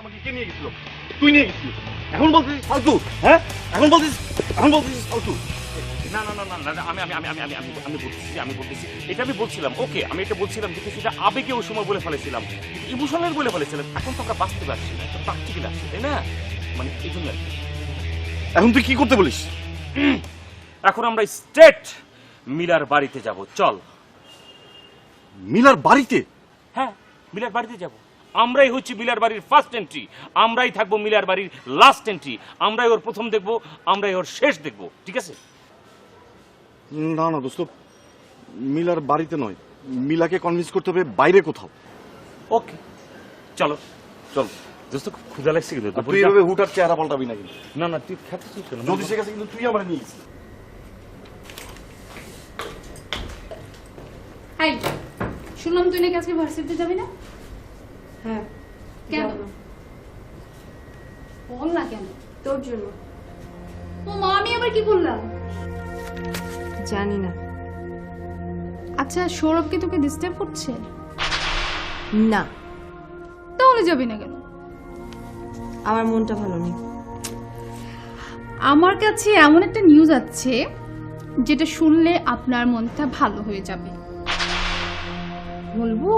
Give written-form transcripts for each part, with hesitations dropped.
আমাকে কে নিয়ে গেছিল? তুই নিয়ে গেছিস। এখন বলতেছিস ফালতু, হ্যাঁ? এখন বলতেছিস ফালতু। না না না না না, আমি বলতেছি এটা আমি বলছিলাম, ওকে আমি এটা বলছিলাম যে সেটা আবেগে ওই সময় বলে ফেলেছিলাম, ইমোশনাল বলে ফেলেছিলাম। এখন তো আমরা বাঁচতে পারছি না, প্র্যাকটিক্যাল আসছে, তাই না? মানে এই জন্য আর কি। এখন তুই কি করতে বলিস? এখন আমরা স্ট্রেট মিলার বাড়িতে যাব, চল। মিলার বাড়িতে? হ্যাঁ, মিলার বাড়িতে যাব। আমরাই হচ্ছি মিলার বাড়ির ফার্স্ট এন্ট্রি, আমরাই থাকবো মিলার বাড়ির লাস্ট এন্ট্রি, আমরাই ওর প্রথম দেখবো, আমরাই ওর শেষ দেখবো, ঠিক আছে? না না দোস্ত, মিলার বাড়িতে নয়, মিলাকে কনভিন্স করতে হবে বাইরে কোথাও। ওকে চলো চল। দোস্ত খুব ক্ষুধা লাগছে কিন্তু। তুই এভাবে হুটার চেহারা পাল্টাবি না কিন্তু। না না তুই খেতেছিস কেন? যদি সে গেছে কিন্তু তুই আমার নিয়ে গেছিস। হাই, শুনলাম তুই নাকি আজকে ভার্সিটিতে যাবি না? হ্যাঁ। কেন? যাবো। বল না কেন? তোর জন্য। ও মা, আমি আবার কি করলাম? জানি না। আচ্ছা, সৌরভ কি তোকে ডিস্টার্ব করছে? না, তাহলে যাবি না কেন? আমার মনটা ভালো নেই। আমার কাছে এমন একটা নিউজ আছে যেটা শুনলে আপনার মনটা ভালো হয়ে যাবে। বলবো?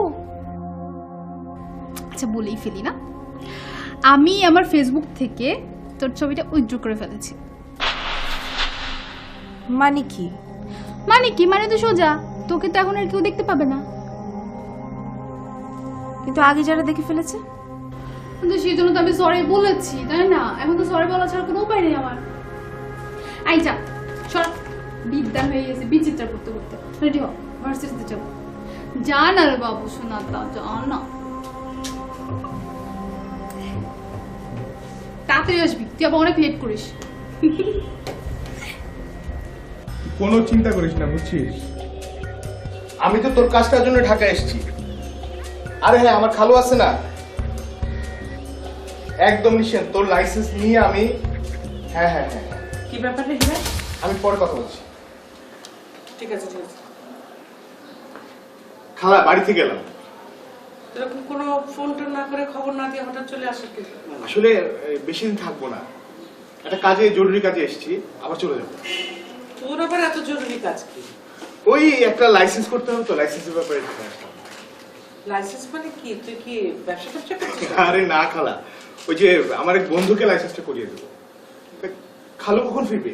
আচ্ছা বলেই ফেলি না, আমি আমার ফেসবুক থেকে তোর ছবিটা উইথড্র করে ফেলেছি। মানে কি? মানে কি? মানে তো সোজা, তোকে তো এখন আর কেউ দেখতে পাবে না। কিন্তু আগে যারা দেখে ফেলেছে। কিন্তু সেই জন্য তো আমি সরি বলেছি, তাই না? এখন তো সরি বলা ছাড়া কোনো উপায় নেই আমার। আই যা, সর। বিদ্যা হয়ে গেছে বিচিত্র করতে করতে। রেডি হ, ভার্সিটিতে যাবো। যা না রে বাবু, শোনা তা যা না। তাড়াতাড়ি আসবি, তুই আবার অনেক লেট করিস। কোনো চিন্তা করিস না, বুঝছিস? আমি তো তোর কাজটার জন্য ঢাকা এসেছি। আরে হ্যাঁ, আমার খালু আছে না, একদম নিশ্চিন্ত তোর লাইসেন্স নিয়ে আমি। হ্যাঁ হ্যাঁ হ্যাঁ হ্যাঁ, কি ব্যাপার রে হিরা? আমি পরে কথা বলছি। ঠিক আছে ঠিক আছে। খালা বাড়িতে গেলাম। এরকম কোনো ফোন টোন না করে খবর না দিয়ে হঠাৎ চলে আসে কি? আসলে বেশি দিন থাকবো না, একটা কাজে জরুরি কাজে এসেছি, আবার চলে যাবো। তোর আবার এত জরুরি কাজ কি? ওই একটা লাইসেন্স করতে হবে তো, লাইসেন্সের ব্যাপারে একটু আসলাম। লাইসেন্স মানে কি? তুই কি ব্যবসা ট্যাবসা করছিস? আরে না খালা, ওই যে আমার এক বন্ধুকে লাইসেন্সটা করিয়ে দেবো। খালু কখন ফিরবে?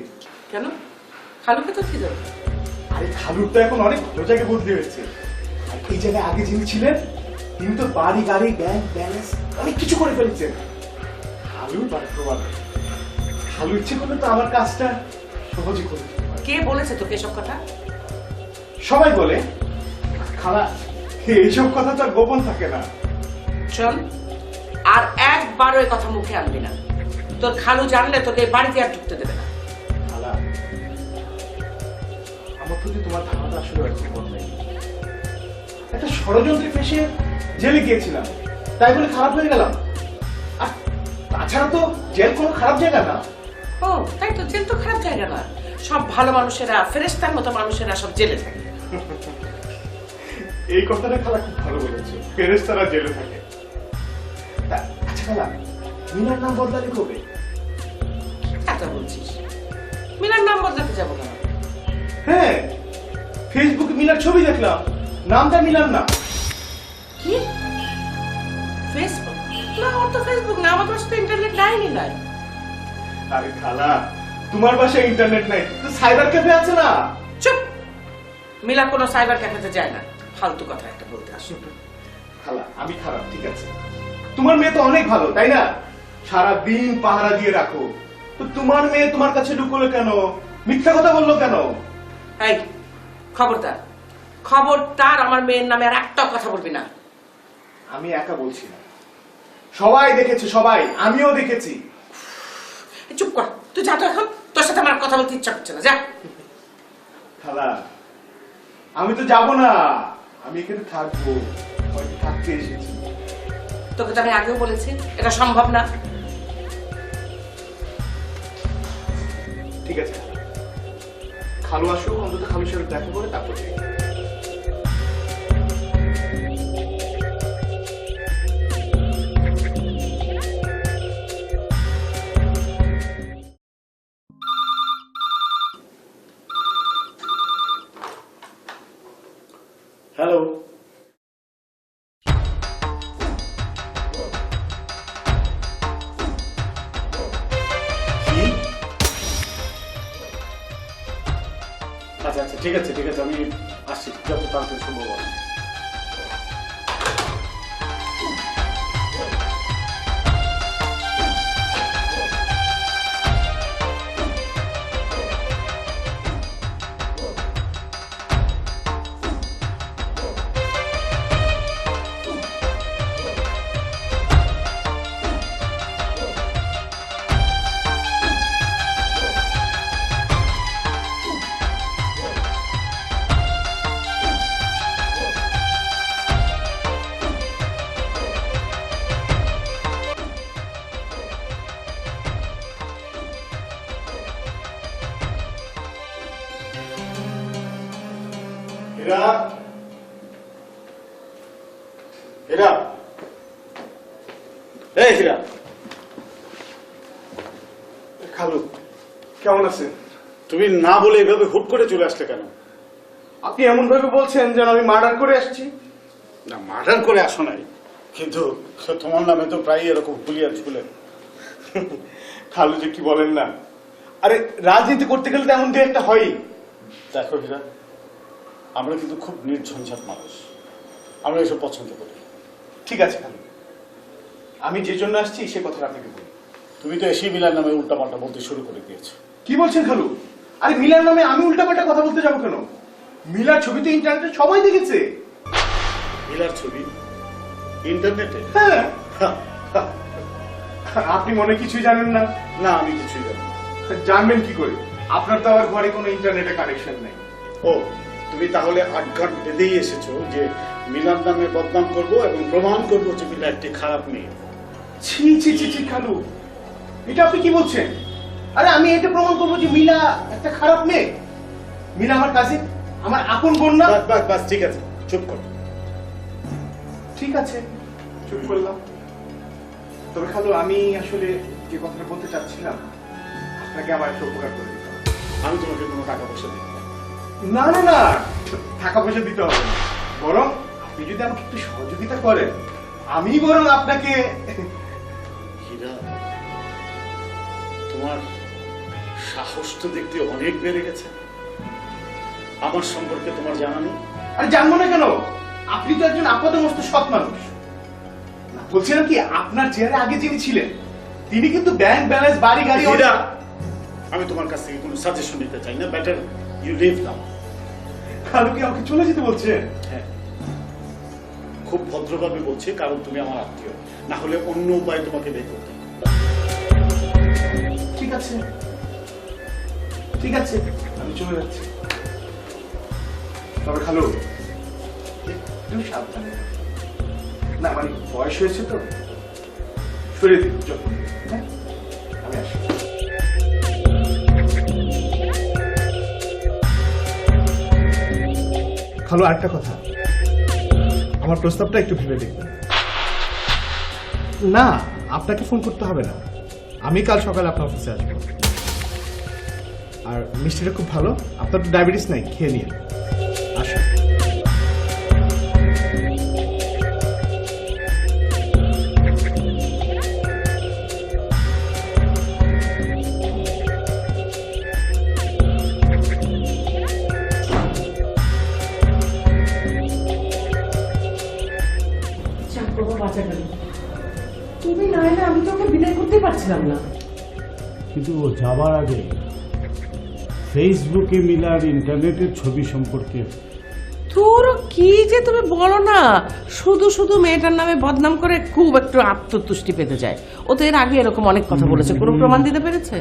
কেন? খালুকে তো কি দেবে? আরে খালুর তো এখন অনেক ভালো জায়গায় বদলি হয়েছে। আর এই জায়গায় আগে যিনি ছিলেন তিনি তো বাড়ি গাড়ি ব্যাংক ব্যালেন্স অনেক কিছু করে ফেলেছেন। খালুর বাড়ি প্রমাণ, খালু ইচ্ছে করলে তো আমার কাজটা সহজে করে দিতে পারে। কে বলেছে তোকে এসব কথা? সবাই বলে খালা, এইসব কথা তো আর গোপন থাকে না। চল, আর একবারও এই কথা মুখে আনবি না। তোর খালু জানলে তোকে এই বাড়িতে আর ঢুকতে দেবে না। খালা, আমার প্রতি তোমার ধারণা আসলে একদম বদলাই। একটা ষড়যন্ত্রে ফেসে জেলে গিয়েছিলাম, তাই বলে খারাপ হয়ে গেলাম? আর তাছাড়া তো জেল কোনো খারাপ জায়গা না। ও তাই তো, জেল তো খারাপ জায়গা না। সব ভালো মানুষেরা, ফেরেশতার মতো মানুষেরা সব জেলে থাকে। এই কথাটা খালা খুব ভালো বলেছে, ফেরেশতারা জেলে থাকে। আচ্ছা খালা, মিনার নাম বদলালে কবে? কথা বলছিস? মিনার নাম বদলাতে যাবো না। হ্যাঁ, ফেসবুকে মিনার ছবি দেখলাম, নামটা মিলার না। কি? ফেসবুক? না, ওর তো ফেসবুক না, আমার কাছে তো ইন্টারনেট লাইনই নাই। আরে খালা, তোমার বাসায় ইন্টারনেট নাই তো সাইবার ক্যাফে আছে না? চুপ! মিলা কোনো সাইবার ক্যাফেতে যায় না, ফালতু কথা একটা বলতে আসো। খালা, আমি খারাপ ঠিক আছে, তোমার মেয়ে তো অনেক ভালো তাই না? সারা দিন পাহারা দিয়ে রাখো, তো তোমার মেয়ে তোমার কাছে ঢুকলো কেন? মিথ্যা কথা বললো কেন? এই খবরদার, খবরদার আমার মেয়ের নামে আর একটা কথা বলবি না। আমি একা বলছি না, সবাই দেখেছে, সবাই, আমিও দেখেছি। চুপ কর, তুই যা তো এখন, তোর সাথে আমার কথা বলতে ইচ্ছা করছে না, যা। খালা, আমি তো যাব না, আমি এখানে থাকবো, হয়তো থাকতে এসেছি। তোকে তো আমি আগেও বলেছি এটা সম্ভব না। ঠিক আছে খালা, খালু আসুক, অন্তত খালুর সাথে দেখা করে তারপর যাই। আচ্ছা আচ্ছা ঠিক আছে আমি আসছি যত তাড়াতাড়ি সম্ভব হবে। হীরা এই হীরা খালু কেমন আছেন? তুমি না বলে এভাবে হুট করে চলে আসলে কেন? আপনি এমন ভাবে বলছেন যেন আমি মার্ডার করে আসছি। না, মার্ডার করে আসো নাই, কিন্তু তোমার নামে তো প্রায় এরকম হুলিয়া ঝুলে। খালু যে কি বলেন না, আরে রাজনীতি করতে গেলে তো এমন দু একটা হয়ই। দেখো হীরা, আমরা কিন্তু খুব নির্ঝঞ্ঝাট মানুষ, আমরা এসব পছন্দ করি। ঠিক আছে খালু, আমি যে জন্য আসছি সে কথাটা আপনাকে বলি। তুমি তো এসেই মিলার নামে উল্টাপাল্টা বলতে শুরু করে দিয়েছো। কি বলছেন খালু? আরে মিলার নামে আমি উল্টাপাল্টা কথা বলতে যাবো কেন? মিলার ছবি তো ইন্টারনেটে সবাই দেখেছে। মিলার ছবি ইন্টারনেটে? হ্যাঁ। আপনি মনে কিছুই জানেন না? না, আমি কিছুই জানি না। জানবেন কি করে? আপনার তো আবার ঘরে কোনো ইন্টারনেটে কানেকশন নেই। ও, তুমি তাহলে আটঘাট বেঁধেই এসেছো যে মিলার নামে বদনাম করবো এবং প্রমাণ করবো যে মিলা একটি খারাপ মেয়ে। ছি ছি ছি ছি খালু, এটা আপনি কি বলছেন? আরে আমি এটা প্রমাণ করবো যে মিলা একটা খারাপ মেয়ে? মিলা আমার কাজিন, আমার আপন বোন না? বাস বাস বাস, ঠিক আছে, চুপ করো। ঠিক আছে, চুপ করলাম। তবে খালু, আমি আসলে যে কথাটা বলতে চাচ্ছিলাম, আপনাকে আমার একটা উপকার করে দিতে হবে। আমি তোমাকে কোনো টাকা পয়সা দিই না। না না না, টাকা পয়সা দিতে হবে না। বরং আপনি যদি আমাকে একটু সহযোগিতা করেন, আমি বরং আপনাকে। হীরা, তোমার সাহস তো দেখতে অনেক বেড়ে গেছে। আমার সম্পর্কে তোমার জানা নেই? আরে জানবো না কেন? আপনি তো একজন আপাতমস্ত সৎ মানুষ। না, বলছিলাম কি, আপনার চেহারা আগে যিনি ছিলেন তিনি কিন্তু ব্যাংক ব্যালেন্স, বাড়ি গাড়ি। হীরা, আমি তোমার কাছ থেকে কোনো সাজেশন নিতে চাই না। বেটার ইউ লিভ নাও। খালু কি আমাকে চলে যেতে বলছে? হ্যাঁ, খুব ভদ্রভাবে বলছি, কারণ তুমি আমার আত্মীয়। না হলে অন্য উপায়ে তোমাকে বের করতে হবে। ঠিক আছে ঠিক আছে, আমি চলে যাচ্ছি। তবে খালু, একটু সাবধানে। না মানে বয়স হয়েছে তো, সরিয়ে দিন যখন। হ্যাঁ, আমি আসি। খালু, আরেকটা কথা, আমার প্রস্তাবটা একটু ভেবে দেখবেন। না, আপনাকে ফোন করতে হবে না, আমি কাল সকালে আপনার অফিসে আসবো। আর মিষ্টিটা খুব ভালো, আপনার তো ডায়াবেটিস নাই, খেয়ে নিন। আসুন। তুমি না এলে আমি তোকে বিদায় করতে পারছিলাম না। কিন্তু ও যাবার আগে ফেসবুকে মিলার ইন্টারনেটের ছবি সম্পর্কে তোর কি যে তুমি বলো না, শুধু শুধু মেয়েটার নামে বদনাম করে খুব একটু আত্মতুষ্টি পেতে যায়। ও তো এর আগে এরকম অনেক কথা বলেছে, কোনো প্রমাণ দিতে পেরেছে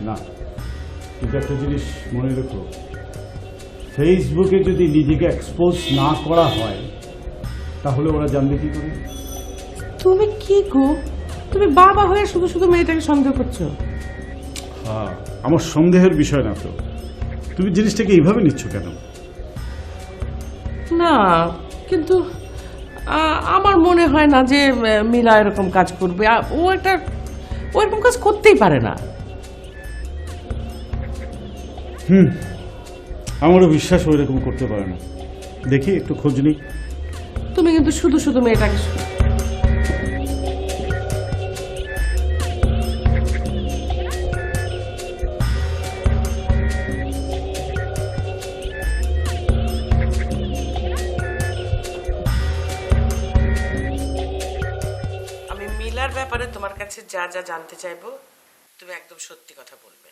না। কিন্তু একটা জিনিস মনে রেখো, ফেসবুকে যদি নিজেকে এক্সপোজ না করা হয় তাহলে ওরা জানবে কি করে? তুমি কি গো, তুমি বাবা হয়ে শুধু শুধু মেয়েটাকে সন্দেহ করছো? হ্যাঁ, আমার সন্দেহের বিষয় না তো। তুমি জিনিসটাকে এইভাবে নিচ্ছ কেন? না, কিন্তু আমার মনে হয় না যে মিলা এরকম কাজ করবে। ও এরকম কাজ করতেই পারে না। আমারও বিশ্বাস ওই রকম করতে পারে না। দেখি একটু খোঁজ নিই। তুমি কিন্তু শুধু শুধু মেয়েটাকে যা জানতে চাইবো তুমি একদম সত্যি কথা বলবে।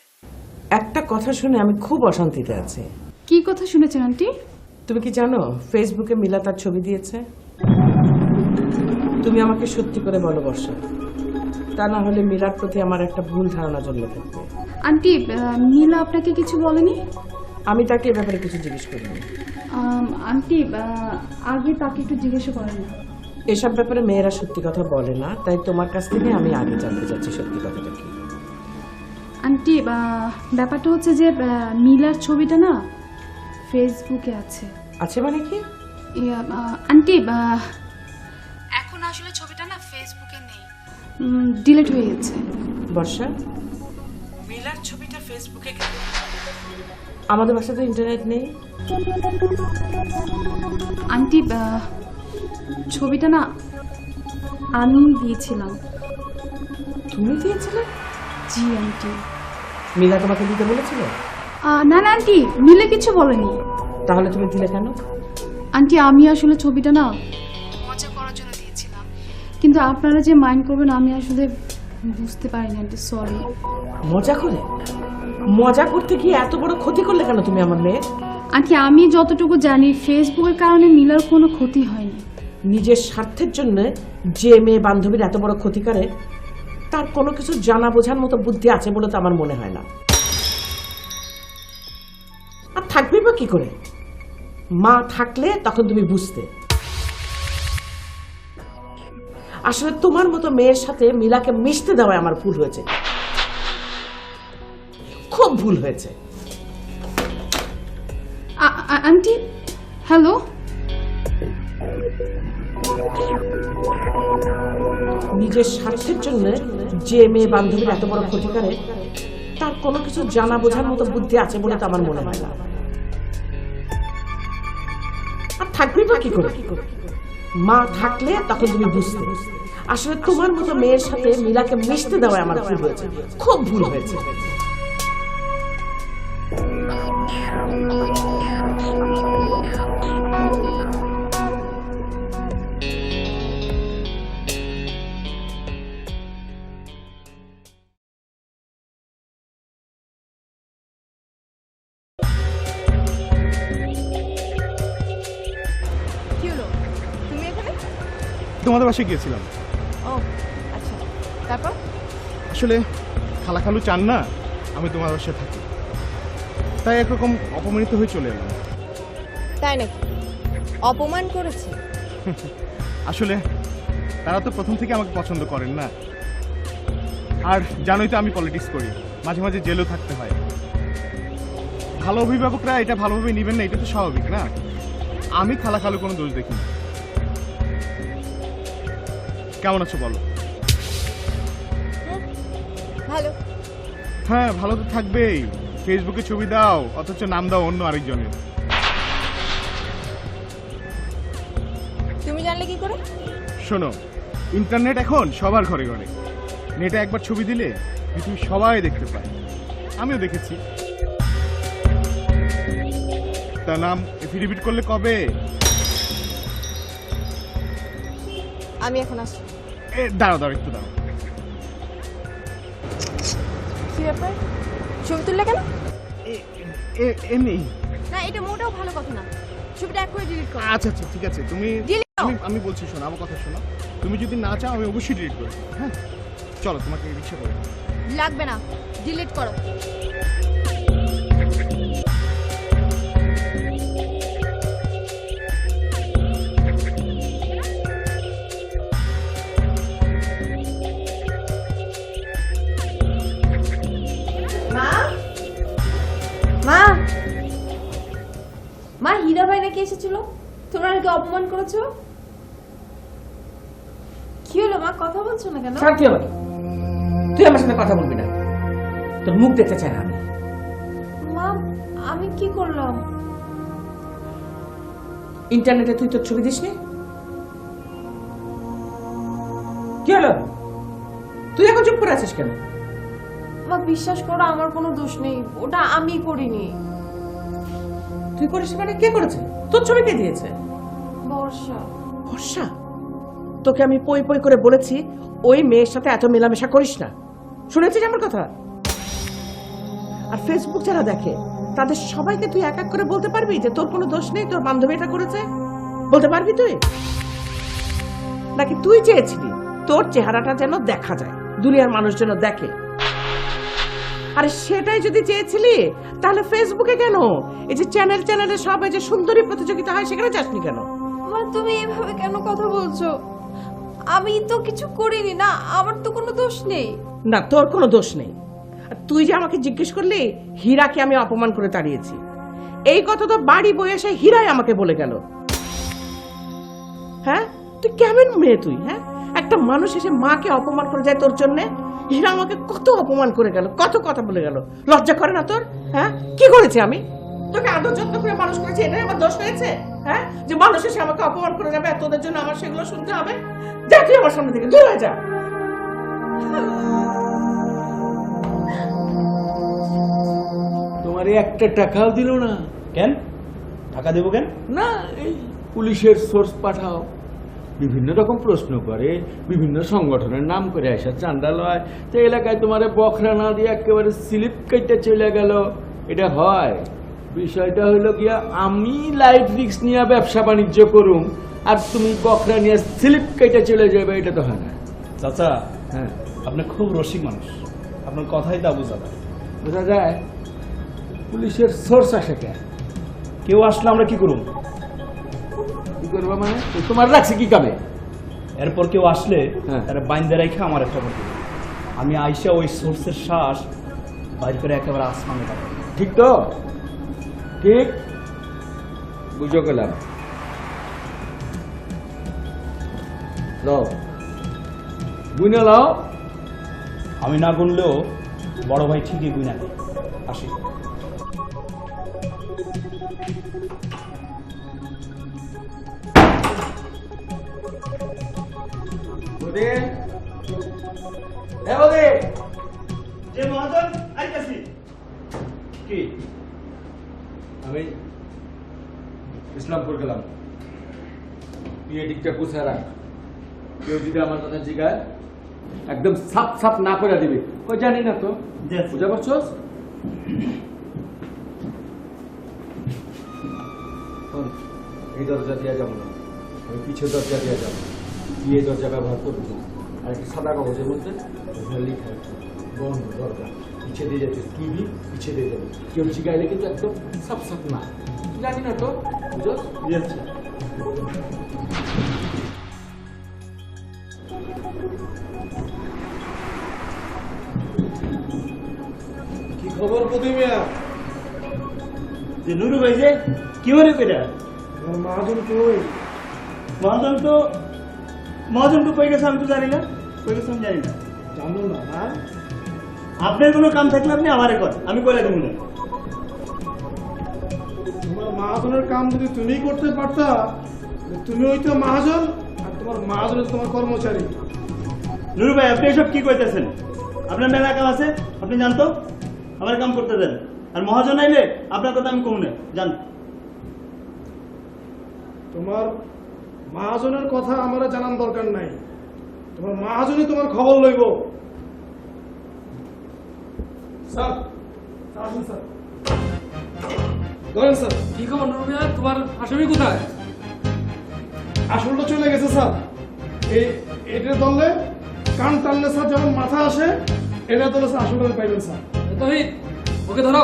একটা কথা শুনে আমি খুব অশান্তিতে আছি। কি কথা শুনেছেন আন্টি? তুমি কি জানো ফেসবুকে মিলা তার ছবি দিয়েছে? তুমি আমাকে সত্যি করে বলো বর্ষা, তা না হলে মিলার প্রতি আমার একটা ভুল ধারণা জন্মে থাকবে। আন্টি নীলা আপনাকে কিছু বলেনি? আমি তাকে এ ব্যাপারে কিছু জিজ্ঞেস করিনি। আন্টি আগে তাকে একটু জিজ্ঞেস করেন না। এসব ব্যাপারে মেয়েরা সত্যি কথা বলে না, তাই তোমার কাছ থেকে আমি আগে জানতে চাচ্ছি সত্যি কথাটা কি। আন্টি ব্যাপারটা হচ্ছে যে নীলার ছবিটা না ফেসবুকে আছে। আছে মানে কি? আন্টি এখন আসলে ছবিটা না ফেসবুকে নেই, ডিলিট হয়ে গেছে। বর্ষা, মিলার ছবিটা ফেসবুকে কেন? আমাদের বাসাতে ইন্টারনেট নেই। আন্টি ছবিটা না আমি দিয়েছিলাম। তুমি দিয়েছিলে? জি আন্টি। মিলা তোমাকে দিতে বলেছিল? না না আন্টি, নীলা কিছু বলেনি। তাহলে তুমি দিলে কেন? আন্টি আমি আসলে ছবিটা না মজা করার জন্য দিয়েছিলাম, কিন্তু আপনারা যে মাইন্ড করবেন আমি আসলে বুঝতে পারিনি আন্টি, সরি। মজা করে? মজা করতে গিয়ে এত বড় ক্ষতি করলে কেন তুমি আমার মেয়ে? আন্টি আমি যতটুকু জানি ফেসবুকের কারণে নীলার কোনো ক্ষতি হয়নি। নিজের স্বার্থের জন্য যে মেয়ে বান্ধবীর এত বড় ক্ষতি করে তার কোনো কিছু জানা বোঝার মতো বুদ্ধি আছে বলে তো আমার মনে হয় না। আর থাকবে বা কি করে? মা থাকলে তখন তুমি বুঝতে। আসলে তোমার মতো মেয়ের সাথে মিলাকে মিশতে দেওয়ায় আমার ভুল হয়েছে, খুব ভুল হয়েছে। আন্টি হ্যালো, নিজের স্বার্থের জন্য যে মেয়ে বান্ধবীর এত বড় ক্ষতি করে তার কোনো কিছু জানা বোঝার মতো বুদ্ধি আছে বলে তো আমার মনে হয় না। আর থাকবে বা কি করে? মা থাকলে তখন তুমি বুঝতে। আসলে তোমার মতো মেয়ের সাথে মিলাকে মিশতে দেওয়ায় আমার ভুল হয়েছে, খুব ভুল হয়েছে। কি হলো? তুমি এখানে? তোমাদের বাসায় গিয়েছিলাম। ও আচ্ছা, তারপর? আসলে খালা খালু চান না আমি তোমার বাসায় থাকি, তাই একরকম অপমানিত হয়ে চলে এলাম। তাই নাকি? অপমান করেছে? আসলে তারা তো প্রথম থেকে আমাকে পছন্দ করেন না, আর জানোই তো আমি পলিটিক্স করি, মাঝে মাঝে জেলেও থাকতে হয়। ভালো অভিভাবকরা এটা ভালোভাবে নেবেন না, এটা তো স্বাভাবিক না। আমি খালা খালু কোনো দোষ দেখি না। কেমন আছো বলো? ভালো। হ্যাঁ ভালো তো থাকবেই, ফেসবুকে ছবি দাও অথচ নাম দাও অন্য আরেকজনের। তুমি জানলে কি করে? শোনো, ইন্টারনেট এখন সবার ঘরে ঘরে, নেটে একবার ছবি দিলে পৃথিবীর সবাই দেখতে পায়। আমিও দেখেছি। তার নাম এফিডেভিট করলে কবে? আমি এখন আসছি। দাঁড়াও দাঁড়াও একটু দাঁড়াও। কি ব্যাপার? ছবি তুললে কেন? এমনি। না, এটা মোটেও ভালো কথা না। ছবিটা এক্ষুনি ডিলিট করো। আচ্ছা আচ্ছা ঠিক আছে, তুমি আমি বলছি শোনো, আমার কথা শোনো। তুমি যদি না চাও আমি অবশ্যই ডিলিট করবো। হ্যাঁ চলো, তোমাকে রিক্সা করে দেবো। লাগবে না, ডিলিট করো। মা, মা, মা, হীরা ভাই নাকি এসেছিল? তোমরা নাকি অপমান করেছো? কি হলো মা, কথা বলছো না কেন? শান্তি হবে, তুই আমার সাথে কথা বলবি না, তোর মুখ দেখতে চাই না আমি। মা, আমি কি করলাম? ইন্টারনেটে তুই তোর ছবি দিসনি? কি হলো? তুই এখন চুপ করে আছিস কেন? মা বিশ্বাস করো, আমার কোনো দোষ নেই, ওটা আমি করিনি। তুই করিস মানে কে করেছে? তোর ছবি কে দিয়েছে? বর্ষা। বর্ষা? তোকে আমি পই পই করে বলেছি ওই মেয়ের সাথে এত মেলামেশা করিস না, শুনেছিস আমার কথা? আর ফেসবুক যারা দেখে তাদের সবাইকে তুই এক এক করে বলতে পারবি যে তোর কোনো দোষ নেই, তোর বান্ধবী এটা করেছে? বলতে পারবি তুই? নাকি তুই চেয়েছিলি তোর চেহারাটা যেন দেখা যায়, দুনিয়ার মানুষ যেন দেখে? আরে সেটাই যদি চেয়েছিলি তাহলে ফেসবুকে কেন এই যে চ্যানেলে সব এই যে সুন্দরী প্রতিযোগিতা হয় সেখানে যাসনি কেন? মা তুমি এভাবে কেন কথা বলছো? আমি তো কিছু করিনি না, আমার তো কোনো দোষ নেই। না, তোর কোনো দোষ নেই। আর তুই যে আমাকে জিজ্ঞেস করলি হীরাকে আমি অপমান করে তাড়িয়েছি, এই কথা তো বাড়ি বয়ে এসে হীরাই আমাকে বলে গেল। হ্যাঁ, তুই কেমন মেয়ে তুই? হ্যাঁ, একটা মানুষ এসে মাকে অপমান করে যায় তোর জন্যে? হীরা আমাকে কত অপমান করে গেল, কত কথা বলে গেল, লজ্জা করে না তোর? হ্যাঁ, কি করেছে আমি? তোকে আদর যত্ন করে মানুষ করেছি, এটাই আমার দোষ হয়েছে? হ্যাঁ, যে মানুষ এসে আমাকে অপমান করে যাবে আর তোদের জন্য আমার সেগুলো শুনতে হবে? যা তুই আমার সামনে থেকে দূর হয়ে যা। তোমার একটা টাকাও দিল না কেন টাকা দেবো কেন? না, এই পুলিশের সোর্স পাঠাও, বিভিন্ন রকম প্রশ্ন করে, বিভিন্ন সংগঠনের নাম করে আসা চান্দা লয়, তো এলাকায় তোমার বখরা না দিয়ে একেবারে স্লিপ কেটে চলে গেল। এটা হয়? বিষয়টা হইলো গিয়া আমি লাইফ রিস্ক নিয়ে ব্যবসা বাণিজ্য করুম আর তুমি বখরা নিয়ে স্লিপ কেটে চলে যাবে, এটা তো হয় না। চাচা হ্যাঁ, আপনি খুব রসিক মানুষ, আপনার কথাই তা বোঝা যায়। বোঝা যায়। পুলিশের সোর্স আসে কেন? কেউ আসলে আমরা কি করুন? কি করবা মানে? তো তোমার রাখছে কি কামে? এরপর কেউ আসলে হ্যাঁ। তারা বাইন্দা রেখে আমার একটা কথা আমি আইসা ওই সোর্সের শ্বাস বাইর করে একেবারে আসমানে পাঠাবো। ঠিক তো? ঠিক বুঝো গেলাম। লও, বুঝে লাও। আমি না গুনলেও বড় ভাই ঠিকই গুনা দেয়। আসি। যে মহাজন আইতাছি। কি? আমি ইসলামপুর গেলাম, বিয়ে দিকটা পুষে রাখ। কেউ যদি আমার কথা জিগায় একদম সাপ সাপ না করে দিবি। ওই জানি না তো, বুঝা পারছস? এই দরজা দিয়ে যাবো না, আমি পিছের দরজা দিয়ে যাবো। এই দরজা ব্যবহার করবো না। আর একটা সাদা কাগজের মধ্যে লিখা আছে বন্ধ দরজা, পিছে দিয়ে যাচ্ছে টিভি, পিছে দিয়ে যাবে। কেউ জিগাইলে কিন্তু একদম সাপ সাপ না। জানি না তো, বুঝছস? বুঝাচ্ছি। কি খবর প্রতিমিয়া? যে নুরু ভাই যে কি মনে কইরা? আমার মহাজন কই? মহাজন তো কই গেছে আমি তো জানি না। কই গেছে আমি জানি না। জানো না? হ্যাঁ, আপনার কোনো কাম থাকলে আপনি আমারে কর, আমি কইরা দেবো না। তোমার মহাজনের কাম যদি তুমি করতে পারতা, তুমি হইতো মহাজন আর তোমার মহাজন তোমার কর্মচারী। নুরু ভাই আপনি এসব কি কইতেছেন? আপনার মেলা কাম আছে, আপনি জানতো আমার কাম করতে দেন। আর মহাজন আইলে আপনার কথা আমি কমু না, জান। তোমার মহাজনের কথা আমার জানার দরকার নাই, তোমার মহাজনই তোমার খবর লইব। স্যার, আসুন স্যার। ধরেন স্যার। কি খবর নুরু মিয়া, তোমার আসামি কোথায়? আসলটা চলে গেছে স্যার। এটা ধরলে কান টানলে স্যার যেমন মাথা আসে, এটা ধরলে স্যার আসলটা পাইবেন স্যার। তহিদ, ওকে ধরো।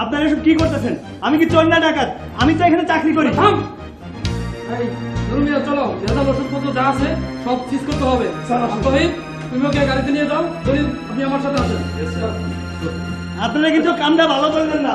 আপনারা এসব কি করতেছেন? আমি কি চোর না ডাকাত? আমি তো এখানে চাকরি করি। থাম। এই নুরু মিয়া চলো, ভেজাল ওষুধপত্র যা আছে সব সিজ করতে হবে। স্যার, আসুন। তহিদ, তুমি ওকে গাড়িতে নিয়ে যাও। তহিদ, আপনি আমার সাথে আসেন। আপনারা কিন্তু কামটা ভালো করলেন না।